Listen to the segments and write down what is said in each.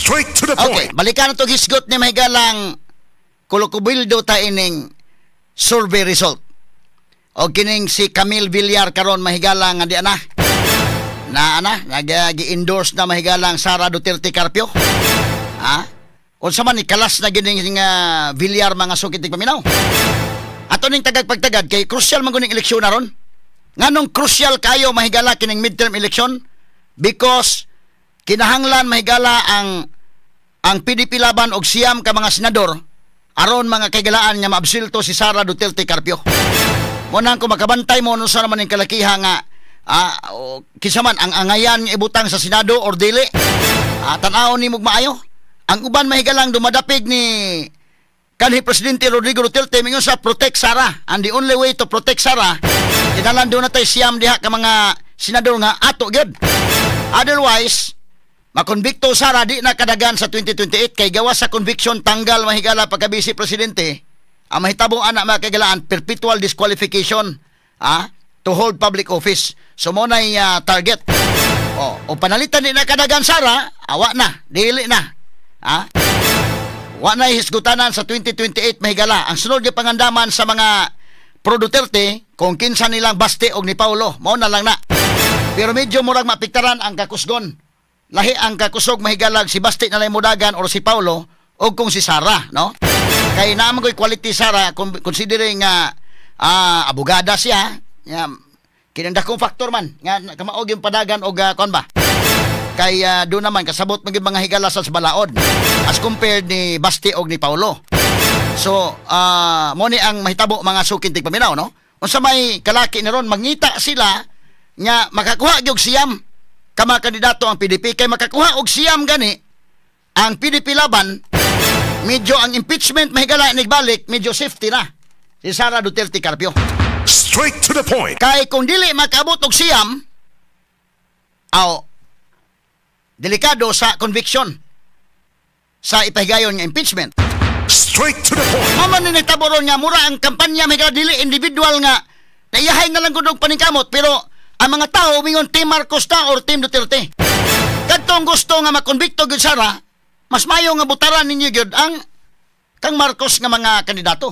Straight to the Okay, point. balikan na to hisgot ni mahigalang kulukubildo ta ining survey result. O kining si Camille Villar karon mahigalang nga di ana. Nag-endorse na mahigalang Sara Duterte Carpio. Ha? Unsa man ni kalas na gining Villar mga sukitig paminaw. Ato ning tagag-pagtagad kay crucial man guning eleksyon na ron. Nganong crucial kayo mahigala kining midterm election? Because kinahanglan mahigala ang PDP laban og siyam ka mga senador aron mga kagalaan nga maabsilto si Sara Duterte Carpio. Mo nang ko makabantay mo no sa naman ning kalakiha nga kinsa man ang angayan nga ibutang sa Senado or dili. Tan-aw ni maayo. Ang uban mahigalang dumadapig ni kanhi Presidente Rodrigo Duterte mingon sa protect Sara. And the only way to protect Sara, kinalan doon natay siyam diha ka mga senador nga ato gyud. Otherwise, makonbikto Sara di na kadagan sa 2028 kay gawas sa conviction tanggal mahigala pagka Vice Presidente. Ang mahitabong anak mga kagalaan perpetual disqualification to hold public office. So mo na target. O panalitan ni na kadagan Sara, awa na, dili na. Wa na hisgutanan sa 2028 mahigala. Ang sunod nga pangandaman sa mga pro Duterte kung kinsa nilang Baste og ni Paulo, mao na lang na. Pero medyo murag mapiktaran ang kakusgon. Lahi ang kakusog mahigalag si Baste na lay modagan or si Paulo o kung si Sara, no? Kay naman ko'y quality Sara considering abogada siya, kinandakong factor man nga kamaog yung padagan og kon ba. Kay doon naman kasabot maging mga higala sa balaod as compared ni Baste og ni Paulo. So mo ni ang mahitabo mga sukintig paminaw, no? Unsa may kalaki ni ron mangita sila nga makakuha gyud siyam ka mga kandidato ang PDP kay makakuha og siyam gani ang PDP laban. Medyo ang impeachment mahigala nagbalik, medyo safety na si Sara Duterte Carpio. Straight to the point. Kay kung dili makabot og siyam, delikado sa conviction sa ipahigayon nga impeachment. Straight to the point. Maman ni taboron nga mura ang kampanya mahigala dili individual nga naiyahay na lang gud og paningkamot pero ang mga tao mingon Team Marcos ta or Team Duterte. Kadtong gusto nga makonbikto gyud Sara, mas mayo nga butaran ninyo gyud ang kang Marcos nga mga kandidato.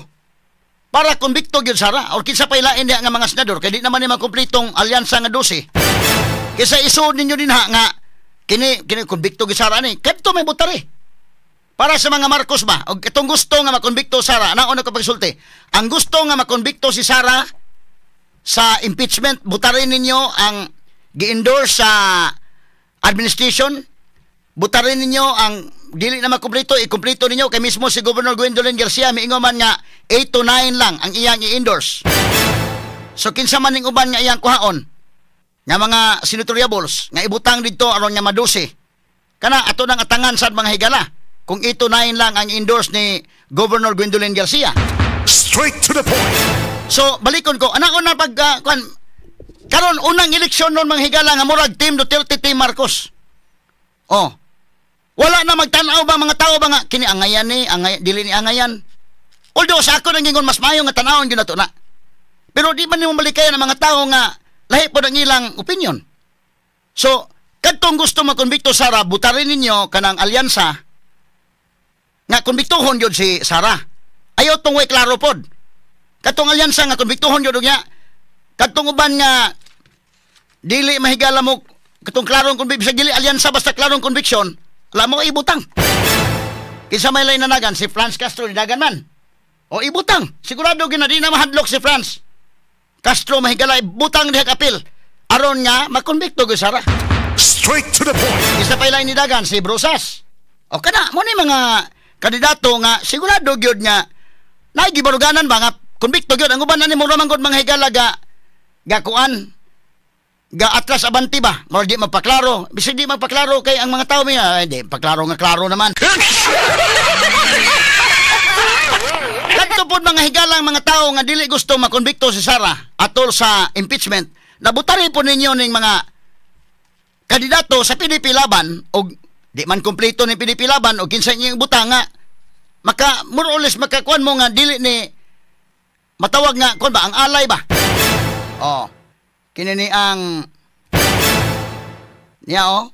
Para konbikto gyud Sara or kinsa pa ilain diha nga mga senador kay di naman ni makumpletong alyansa nga 12. Kaysa isud ninyo dinha nga kini konbikto gyud Sara ni. Kadto may butari. Para sa mga Marcos ba og itong gusto nga makonbikto Sara, naon ko pagsulti. Ang gusto nga makonbikto si Sara sa impeachment, butarin ninyo ang gi-endorse sa administration, butarin ninyo ang dili na makumpleto, ikumpleto ninyo kay mismo si Governor Gwendolyn Garcia miingon man nga 8 to 9 lang ang iyang i-endorse. So kinsa man ning uban nga iyang kuhaon nga mga senatoriables nga ibutang didto aron nga madusi. Kana ato nang atangan sad mga higala kung 8 to 9 lang ang endorse ni Governor Gwendolyn Garcia. Straight to the point. So balikon ko ana na pag karon unang eleksyon non mga higala nga murag Team Duterte, Team Marcos. Wala na magtan-aw ba mga tao ba nga kini angayan ni dili ni angayan. Although sa ako nang ingon mas mayo nga tan-awon gyud nato na. Pero di man nimo malikayan ang mga tao nga lahi pod ang ilang opinion. So kadtong gusto makonbikto Sara, butarin ninyo kanang alyansa nga konbiktohon gyud si Sara. Ayaw tong way klaro pod. Katong alyansa nga konbiktohon gyud niya. Katong uban nga dili mahigala mo katong klarong konbiksyon, dili alyansa basta klarong konbiksyon, alam mo ibutang. Kinsa may lain nanagan si Franz Castro ni dagan man. O ibutang. Sigurado gyud na di na mahadlok si Franz Castro mahigala ibutang diha kapil aron nga makonbikto gyud Sara. Straight to the point. Kinsa pa lain ni dagan si Brusas. O kana mo ni mga kandidato nga sigurado gyud nga nagibaruganan ba nga konbikto gyud ang uban ani mo ramang gud mga higala ga kuan ga atras abanti ba mo di magpaklaro bisig di magpaklaro kay ang mga tao di paklaro nga klaro naman. Kadto pod mga higalang mga tao nga dili gusto makonbikto si Sara atol sa impeachment, nabutari po ninyo ning mga kandidato sa PDP laban og di man kompleto ni PDP laban og kinsa inyong butang nga maka more or less makakuan mo nga dili ni matawag nga kon ba ang alay ba. Kini ni ang niya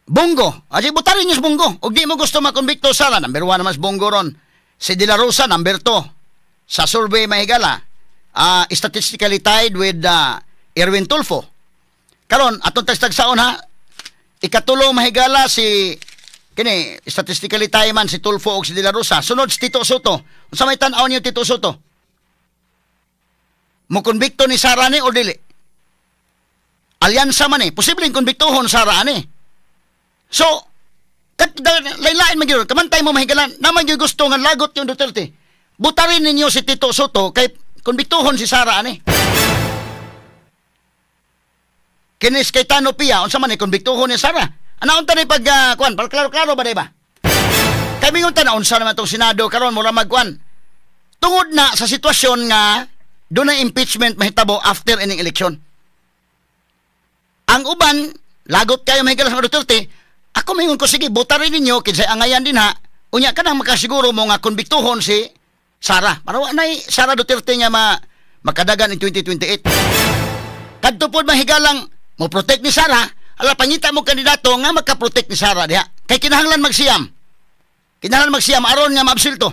Bongo. Aji butarin niyo sa Bongo. Og di mo gusto makonbikto Sara, number 1 naman sa Bongo ron. Si De La Rosa, number 2. Sa survey mahigala, statistically tied with Erwin Tulfo. Karon atong tagsaon ha. Ikatulo mahigala si kini statistically tied man si Tulfo og si De La Rosa. Sunod si Tito Soto. Unsa may tan-aw niyo Tito Soto? Mo konbikto ni Sara ni o dili? Alyansa man posibleng konbiktohon Sara ani. So, laylain magyud kamantay mo mahigalan naman gyud gusto nga lagot yung Duterte. Butarin ninyo si Tito Soto kay konbiktohon si Sara ani. Kinis kay Tano Pia unsa man konbiktohon ni Sara. Anaon ta ni pag kuan, para klaro ba day ba? Kay mingon ta na unsa naman tong Senado karon mura magkuan. Tungod na sa sitwasyon nga doon na impeachment mahitabo after ining election. Ang uban lagot kayo mahigalan sa Duterte. Ako mingon ko, sige, butarin ninyo, kinsay angayan din ha. Unya ka nang makasiguro mo nga konbiktohon si Sara. Para wala na Sara Duterte nga makadagan in 2028. Kadto po mahigalang mo protect ni Sara, ala pangita mo kandidato nga makaprotect ni Sara diha. Kay kinahanglan magsiyam. Kinahanglan magsiyam aron nga maabsulto.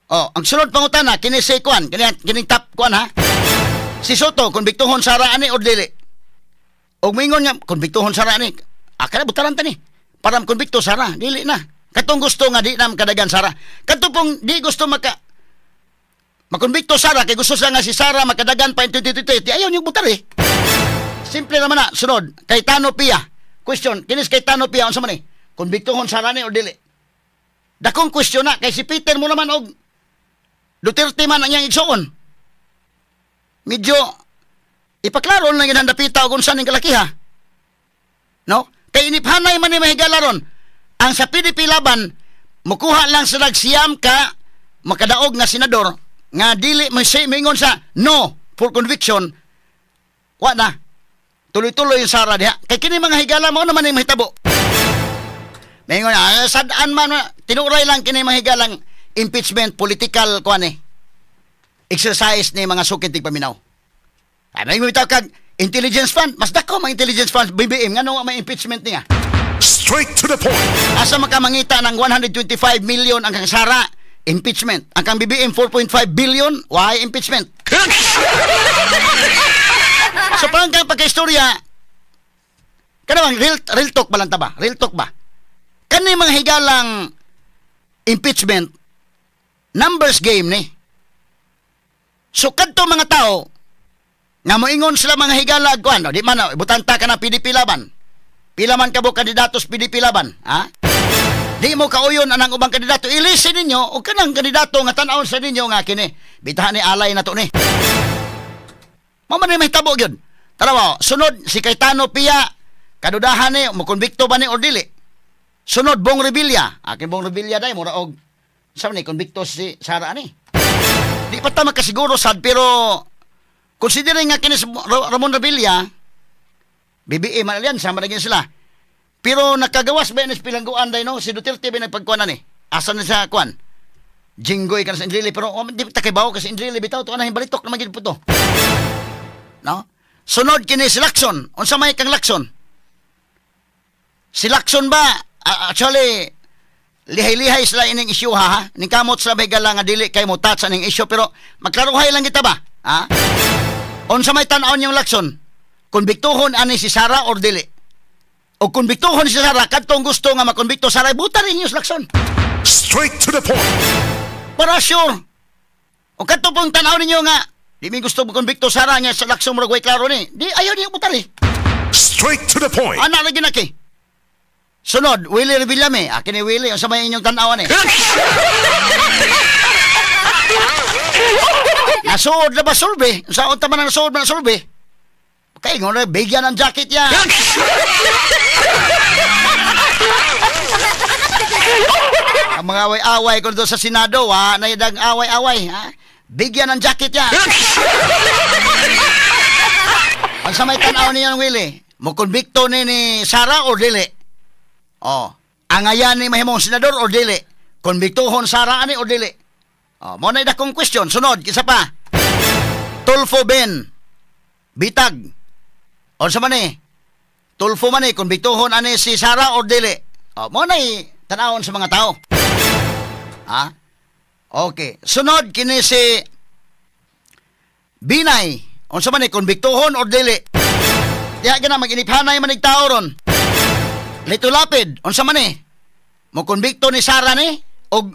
Oh, ang sunod pangutana, kini say kuan, kining top kuan ha. Si Soto, konbiktohon Sara ani o dili? Og mingon nga, konbiktohon Sara ani. Akala butaran ta ni. Para konbikto Sara, dili na. Katong gusto nga di na kadagan Sara. Katong pong di gusto makonbikto Sara kay gusto sa nga si Sara makadagan pa in 2028. Ayaw niyo butar eh. Simple naman na. Sunod, kay Tano Pia. Question, kinis kay Tano Pia unsa man ni? Konbiktohon Sara ni o dili? Dakong question na kay si Peter mo naman og Duterte man ang iyang igsuon. Medyo ipaklaro lang yung handapita o kung saan yung kalakiha. No? Kaya iniphanay man ni mahigala ron. Ang sa PDP laban, mukuha lang sa nagsiyam ka makadaog nga senador nga dili mingon sa no for conviction. Wa na. Tuloy-tuloy yung Sara diha. Kaya kini mga higala mo naman yung mahitabo. Mingon na, sadaan man, tinuray lang kini mahigalang impeachment political exercise ni mga sukitig paminaw. Ay, may mitaw kag intelligence fund. Mas dako mga intelligence funds, BBM. Nga nung may impeachment niya. Straight to the point. Asa makamangita ng 125 million ang kang Sara, impeachment. Ang kang BBM, 4.5 billion, why impeachment? So parang kang pagka-istorya, kanawang real talk ba lang ta ba? Real talk ba? Kani mga higalang impeachment, numbers game ni. So kadto mga tao, nga moingon sila mga higala kuan, di man butanta ka na PDP laban. Pila man kabo kandidatos PDP laban, ha? Di mo kauyon anang ubang kandidato, ilisin ninyo o kanang kandidato nga tan-awon sa ninyo nga kini. Bitahan ni alay na to ni. Mama ni mahitabo gyud. Tarawa, sunod si Cayetano Pia, kadudahan ni mo konbikto ba ni or dili? Sunod Bong Revilla, akin Bong Revilla dai mura og sa ni konbikto si Sara ni. Di pa ta makasiguro sad pero considering nga kinis Ramon Revilla, BBM man yan, sama na sila. Pero nakagawas ba yan pilangguan dahil no? Si Duterte ba nagpagkuan na ni? Asa na sa kuan? Jinggoy ka na sa Indrili, pero di takibaw kasi Indrili bitaw, ito na balitok naman gid po to. No? Sunod kini si Lacson. Unsa may kang Lacson? Si Lacson ba, actually, lihay-lihay sila ining issue ha? Ning kamot sa bagala nga dili kay mo touch aning issue, pero magklaruhay lang kita ba? Ha? Unsa may tan-aw yung Lacson? Konbiktohon ani si Sara or dili? O konbiktohon si Sara, kadtong gusto nga makonbikto Sara, buta rin yung Lacson. Straight to the point. Para sure. O kadtong pong tan-aw ninyo nga, di mi gusto makonbikto Sara nga sa Lacson murag way klaro ni. Di ayaw niyo buta rin. Straight to the point. Ana lagi na ki. Sunod, Willie Revillame. Akin ni Willie, unsa may inyong tan-awan eh. Nasuod na ba sulbe? Saan taman na nasuod ba na sulbe? Kaya nga bigyan ng jacket yan. Ang mga away-away ko doon sa Senado, ha? Naidang away-away, ha? Bigyan ng jacket yan. Ang sa may tanaw niya ng Willie, mukonbikto ni Sara o dili? Oh, angayan ni mahimong senador o dili? Konbiktohon Sara ani o dili? Oh, mo na dakong question. Sunod, kisa pa. Tulfo Ben. Bitag. O sa man Tulfo man kung bituhon ani si Sara or dili. Mo na tanawon sa mga tao. Ha? Okay. Sunod kini si Binay. Unsa man kung bituhon or dili. Diha gina mag-iniphanay man tao ron. Lito lapid. Unsa man mo konbikto ni Sara ni og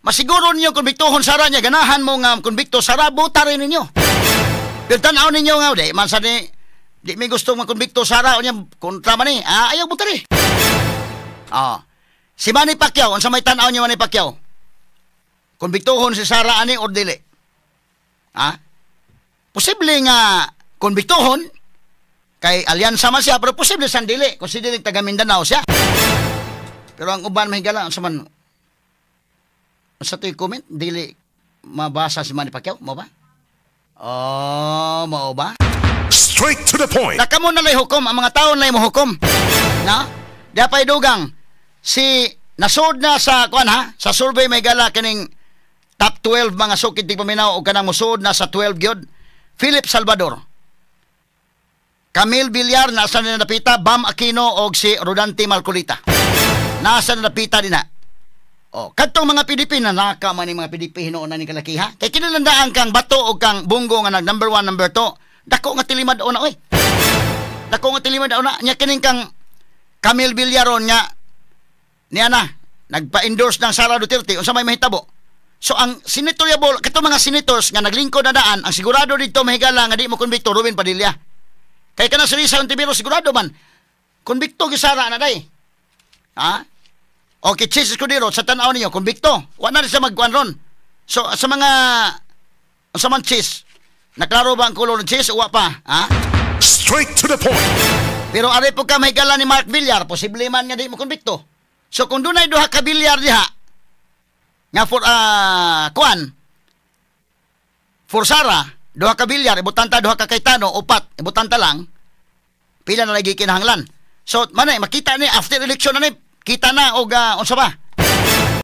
masiguro ninyo konbiktohon Sara niya ganahan mo nga konbikto Sara buta rin ninyo. Pero tanaw ninyo nga di man sa di may gusto magkonbikto Sara o niya kontra man ayaw buta rin. Si Manny Pacquiao unsa may tanaw niyo Manny Pacquiao? Konbiktohon si Sara ani or dili? Posible nga konbiktohon kay alyansa man siya pero posible san dili considering taga Mindanao siya. Pero ang uban mahigala unsa man sa to'y comment, dili mabasa si Manny Pacquiao, mo ba? Mo ba? Straight to the point. Nakamo na lay hukom, ang mga tao na mo hukom. Na? Dapay dugang, si nasod na sa, sa survey may gala kining top 12 mga sukid di paminaw o kanang musod na sa 12 gyud. Philip Salvador. Camille Villar, nasa na napita, Bam Aquino o si Rodante Marcolita. Nasa na napita din na. Kadtong mga PDP na nakaman ni mga PDP hinoon na ni kalakiha. Kay kinalandaan kang bato o kang bunggo nga nag number 1, number 2. Dako nga tilimad o na, oy. Dako nga tilimad o na. Nya kining kang Camille Villaron nga niya na, nagpa-endorse ng Sara Duterte. Unsa may mahitabo? So ang senatoriable, katong mga senators nga naglingkod na daan, ang sigurado dito mahigala nga di mo konbikto Ruben Padilla. Kay kana si Risa Ontiveros sigurado man konbikto gi Sara na day. Okay, Jesus Cordero, sa tanaw ninyo, konbikto. Wala na siya magkuhan ron. So, sa man cheese, naklaro ba ang kulor ng cheese? Uwa pa, Straight to the point. Pero ari po ka may gala ni Mark Villar, posible man nga di mo konbikto. So, kung doon ay duha ka Villar diha, nga for Sara, duha ka Villar, ibutanta, duha ka Cayetano, upat, ibutanta lang, pila na lagi kinahanglan. So, makita ni, after election na ni, kita na og unsa ba?